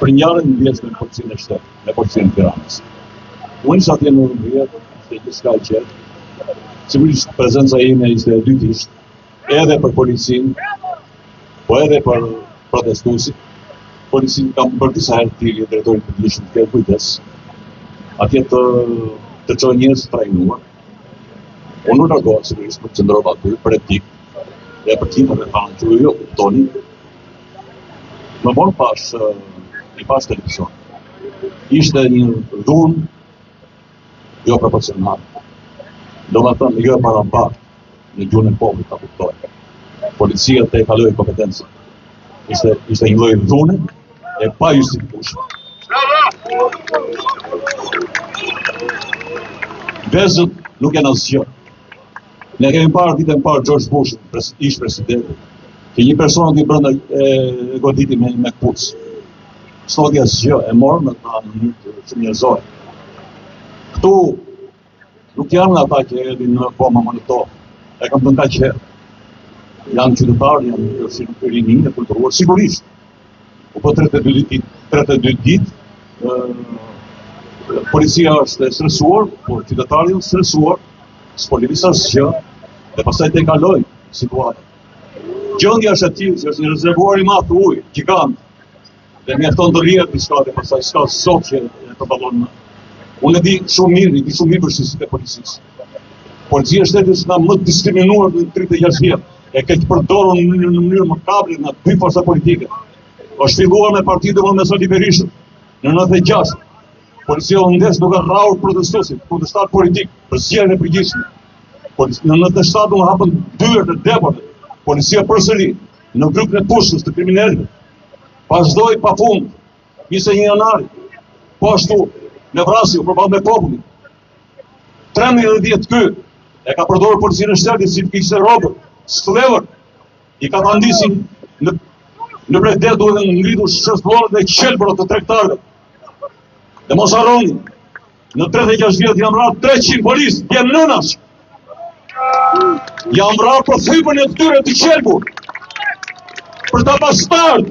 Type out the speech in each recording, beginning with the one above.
për ngjarje në lidhje me policinë e shtetit, me policinë e Tiranës. Unë isha atje në Orë, ishte gjithçka e qetë. Sigurisht prezenca ime ishte e dytisht, edhe për policinë, po edhe për protestuesit. Policinë kam bërë disa herë tiri drejtorit të përgjithshëm të ketë kujdes. Atje të çojë njerëz të trajnuar. Unë nuk largoha sigurisht për të qëndrova aty për etik dhe për tim për të thënë që jo kuptoni. Më vonë i pas televizion. Ishte një dhunë jo proporcional. Domethënë jo parabartë në gjuhën e popullit ta kuptoj. Policia të e kaloi kompetencën. Ishte një lloj dhune e pa justifikueshme. Vezët nuk janë asgjë. Ne kemi parë ditën e parë George Bush, ish presidenti, që një person i brenda e goditi me kpucë. S'noti asgjë, e morën në mënyrë shumë njerëzore. Këtu nuk janë ata që erdhin në koma monitor. E kam thënë kaq herë. Janë qytetarë, janë si rini e kulturuar, sigurisht. Po 32 ditë, policia është e stresuar, por qytetarët janë stresuar, s'po lëviz asgjë, dhe pastaj te kaloi situata. Gjendja është e tillë që është rezervuar i madh ujë, gjigant, dhe mjafton të rrihet diçka dhe pastaj s'ka sot që të ballon. Unë e di shumë mirë vështirësitë e policisë. Policia e shtetit është nga më diskriminuar në 36 vjet. E keq përdorur në mënyrë makabre nga dy forca politike. Është filluar me Partitë Demokratike Liberishën në 96. Policia u ndes duke rrahur protestuesit, protestar politik për zgjedhjen e përgjithshme. Në 97 u hapën dyert e depave. Policia përsëri në grupin e pushës të kriminalëve. Vazhdoi pafund 21 janari. Po ashtu në vrasje përballë me popullin. 13 vjet ky e ka përdorur policinë e shtetit si kishte robër, sklever, i ka tandisin në bredet duhet në ngritur shërthvorët dhe qelbërët të tregtarëve. Dhe mos harroni, në 36 vjet jam vrarë 300 policë, djem nënash. Jam vrarë për thypën e këtyre të qelbur. Për ta bastard.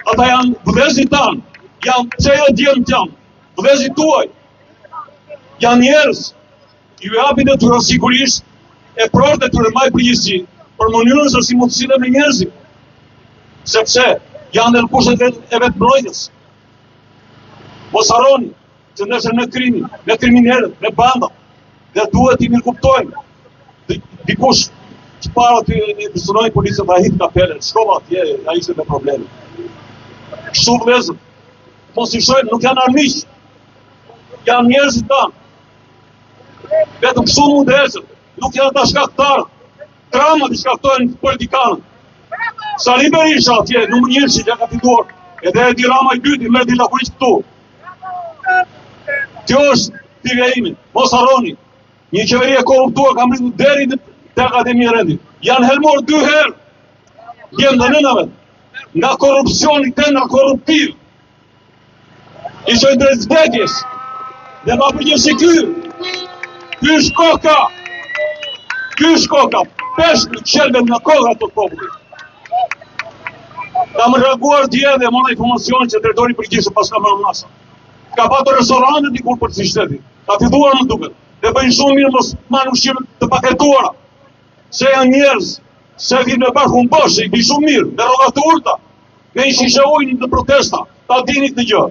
Ata janë vëllezërit tanë, janë pse jo djemë tanë, vëllezërit tuaj. Janë njerëz, ju japin e tyre sigurisht, e prorët e tyre maj përgjithësi për mënyrën se si mund të sillen me njerëzit. Sepse janë në kushtet e vetë mbrojtjes. Mos harroni që nesër me krimin, me kriminalët, me bandat, dhe duhet i mirëkuptojmë. Dikush që para të impresionoi policën ta hidh kapelen, shkova atje, ai ishte me probleme. Kështu vëllezër, mos i shojmë, nuk janë armiq. Janë njerëzit tanë. Vetëm kështu mund të ecën. Nuk janë ata shkaktarë. Tramat i shkaktojnë politikanët. Sali Berisha atje, numër 1 që ka fituar. Edhe Edi Rama i dyti, merr dilakurisht këtu. Kjo është tivja ime. Mos harroni. Një qeveri e korruptuar ka mbritur deri te Akademia e Rendit. Janë helmuar 2 herë. Djem dhe nënave. Nga korrupsioni tender korruptiv. I shojnë drejt vdekjes. Dhe ma përgjithësi ky. Ky është koka. Ky është koka. Peshk në qelbet nga koka të popullit. Kam reaguar dje dhe mora informacion që drejtori përgjithshëm pas ka marrë masa. Ka patur restorante dikur për si shtetit. Ka filluar më duket. Dhe bëjnë shumë mirë mos marrë ushqime të paketuara. Se janë njerëz, se vinë me bashkë unë bëshë, i di shumë mirë, me rrogat të urta, me një shishe ujnë në protesta, ta dini këtë gjë.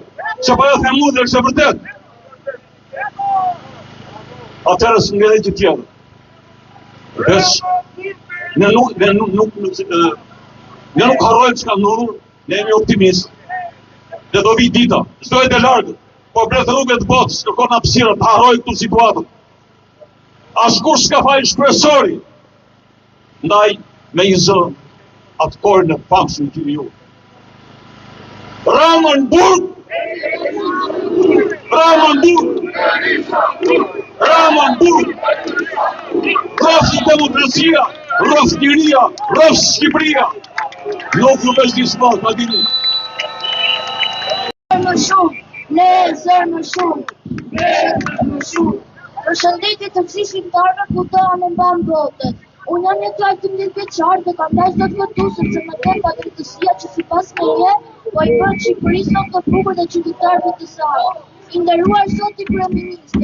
Se pa e themu dhe është e vërtet. Atërë së nga dhe që tjetër. Ne nuk harrojmë që ka ndodhur, ne jemi optimist. Dhe do vi dita, çdo e të largët, po bletë rrugët të botës, kërkon hapësira të harrojë këtu situatën. Askush s'ka falë shpresori, ndaj me një zë atë korën e famshëm të ju. Ramanburg! Ramanburg! Ramanburg! Rrofë demokracia, rrofë liria, rrofë Shqipëria. Nuk ju veç një smalë, ka dini. Më shumë, ne zërë më shumë, më shumë. Përshëndetje të gjithë shqiptarëve kudo në mban botën. Unë jam një trajtë 12 vjeçar dhe kam dashur të votu sepse më tem padrejtësia që sipas meje po i bën Shqipërisë sot të bukur dhe qytetarëve të saj. I nderuar zoti kryeminist,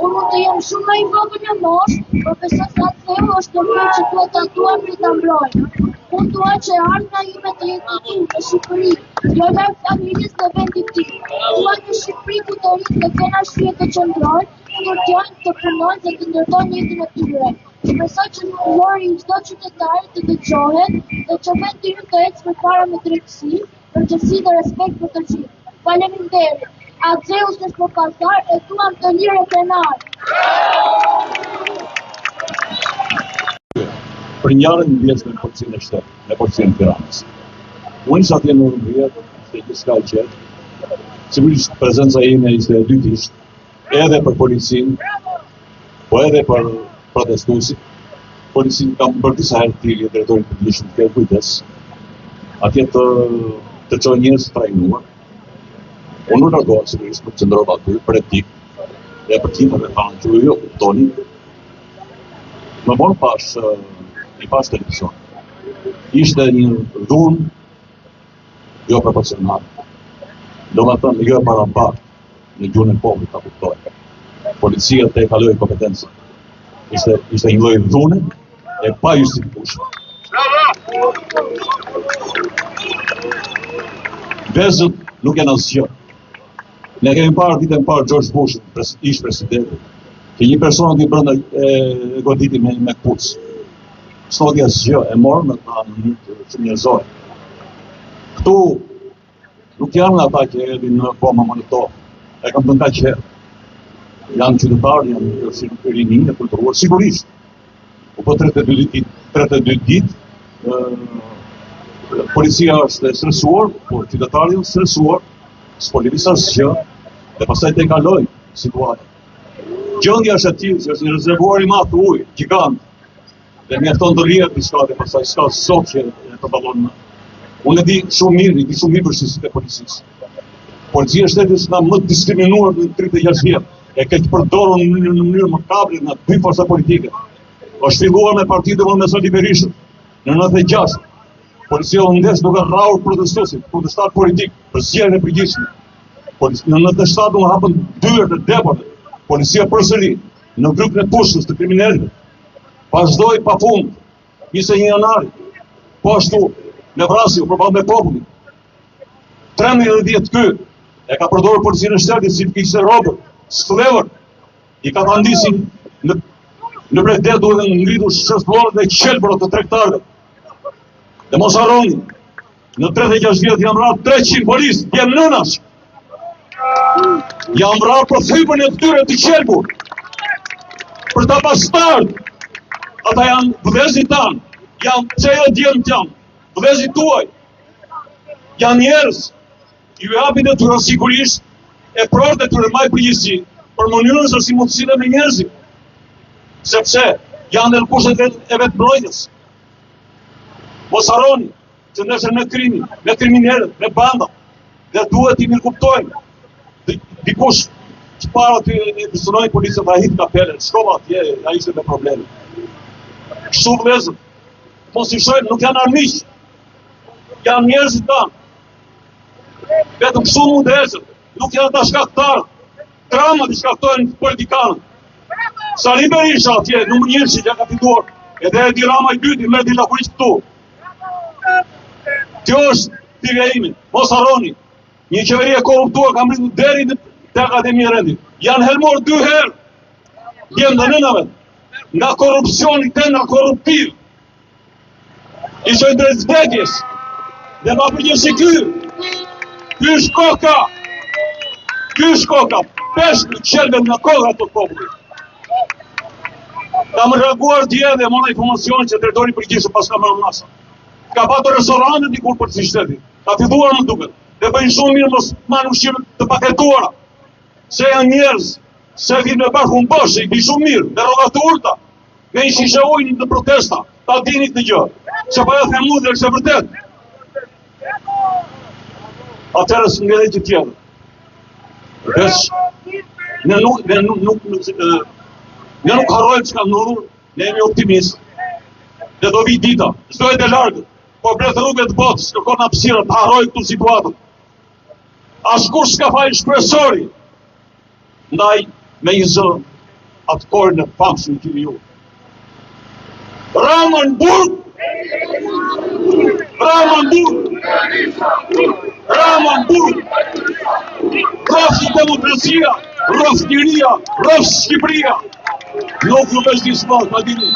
unë mund të jem shumë më i vogël në moshë, por besoj se atë është të mirë që duhet ta duam për ta mbrojtur. Unë dua që ardhmja ime të jetë këtu në Shqipëri, jo larg familjes dhe vendit tim. Dua një Shqipëri ku të rinjtë të kenë arsye të qëndrojnë, të ndërtojnë, të punojnë dhe të ndërtojnë jetën e tyre. Besoj që lori i çdo qytetari të dëgjohet dhe që vendi ynë të ecë përpara me drejtësi, përgjegjësi dhe respekt për të gjithë. Faleminderit. Zeus është përkalltar e duam të lirë e krenar. Për njarën në vjesë me policinë e shtetë, me policinë e Tiranës. Unë isha atje në Urmërijet, ishte një s'ka i qetë, sigurisht prezenca ime ishte e dytisht, edhe për policinë, po edhe për protestuesit. Policinë kam bërë disa herë tiri e drejtorin për lishën të kërë kujtes, atje të qoj njërës të trajnuar. Unë nuk largohet sigurisht për qëndrova aty, për etik, dhe për tima me thanë që jo kuptoni. Më morë i pas televizion. Ishte një dhunë jo proporcional. Do më thënë jo e paramparë në gjuhën e popullit ta kuptoj. Policia të e kaloi kompetencë. Ishte një lloj dhune e pa justifikueshme. Vezët nuk janë asgjë. Ne kemi parë ditën parë George Bush, ish presidenti, që një person i brenda e goditi me kpucë. S'nodi asgjë, e morë në mënyrë shumë njerëzore. Këtu nuk janë ata që edhin në koma monitor. E kam thënë kaq herë. Janë qytetarë, janë rinj e kulturuar, sigurisht. Po 32 ditë, policia është e stresuar, po qytetarë janë stresuar, s'po lëviz asgjë, dhe pastaj te kaloj situata. Gjendja është e tillë, është një rezervuar i madh ujë, gjigant. Dhe mjafton të lihet diçka dhe pastaj s'ka sot që e përballon. Unë e di shumë mirë vështirësitë e policisë. Policia e shtetit është nga më diskriminuar në 36 vjet. E këtë përdorur në mënyrë makabre në dy forca politike. Është filluar me Partitë Demokratike Liberishën në 96. Policia u ndes duke rrahur protestuesit, protestar politik për zgjedhjen e përgjithshme. Në 97 u hapën dyert e deporte. Policia përsëri në grupin e pushës të kriminalëve. Vazhdoi pafund 21 janari. Po ashtu në vrasje përballë me popullin. 13 vjet ky e ka përdorur policinë e shtetit si të kishte robër, sklever, i ka tandisin në Bregdet duhet të ngritur shërbimet dhe qelbrat të tregtarëve. Dhe mos harroni, në 36 vjet janë vrarë 300 policë, janë nënash. Janë vrarë për thypën e këtyre të qelbur. Për ta bastard. Ata janë vëllezërit tanë, janë çejo djemt janë, vëllezërit tuaj. Janë njerëz, ju japin detyra sigurisht e provë detyrë më përgjithësi për mënyrën se si mund të sillen me njerëzit. Sepse janë në kushtet e vetë mbrojtjes. Mos harroni që nesër me krimin, me kriminalët, me banda, dhe duhet i mirëkuptojmë. Dikush që para të impresionoi policën ta hit kapelen, shkova atje, ai ishte me probleme. Kështu vëllezër, mos i shojnë, nuk janë armiq, janë njerëzit tanë. Vetëm kështu mund të ecën, nuk janë ata shkaktarë, trauma të shkaktojnë politikanët. Sali Berisha atje, numër 1 që ka fituar, edhe Edi Rama i dyti, merdi lakurisht këtu. Kjo është tirja ime, mos harroni, një qeveri e korruptuar ka mbritur deri te Akademia e Rendit. Janë helmuar 2 herë, djemë dhe nënave, nga korrupsioni tenda korruptiv. I qojnë drejt zbedjes, dhe ma përgjësi ky është koka, peshk në qelbet nga koka të popullit. Ka më reaguar dje dhe mora informacion që drejtori përgjithshëm pas ka marrë masa. Ka patur restorante dikur për si shteti, ka filluar më duket, dhe bëjnë shumë mirë mos marrë ushqime të paketuara, se janë njerëz, se vinë me bashkë unë bëshë, i bëjnë shumë mirë, dhe rogat të urta, me i shishe ujnë të protesta, ta dini këtë gjë, që pa e themu dhe është e vërtet. Atërë së nga dhe që tjetër. Vesh, ne nuk harrojmë që ka ndodhur, ne jemi optimistë. Dhe do vi dita, çdo e largët, po blet rrugët të botës, kërkon hapësirë të harrojë këtu situatën. Askush s'ka fal shpresori. Ndaj me një zë atë korën e famshëm të ju. Ramonburg! Ramonburg! Ramonburg! Rrofë demokracia, rrofë liria, rrofë Shqipëria. Nuk ju vesh disë ma dini.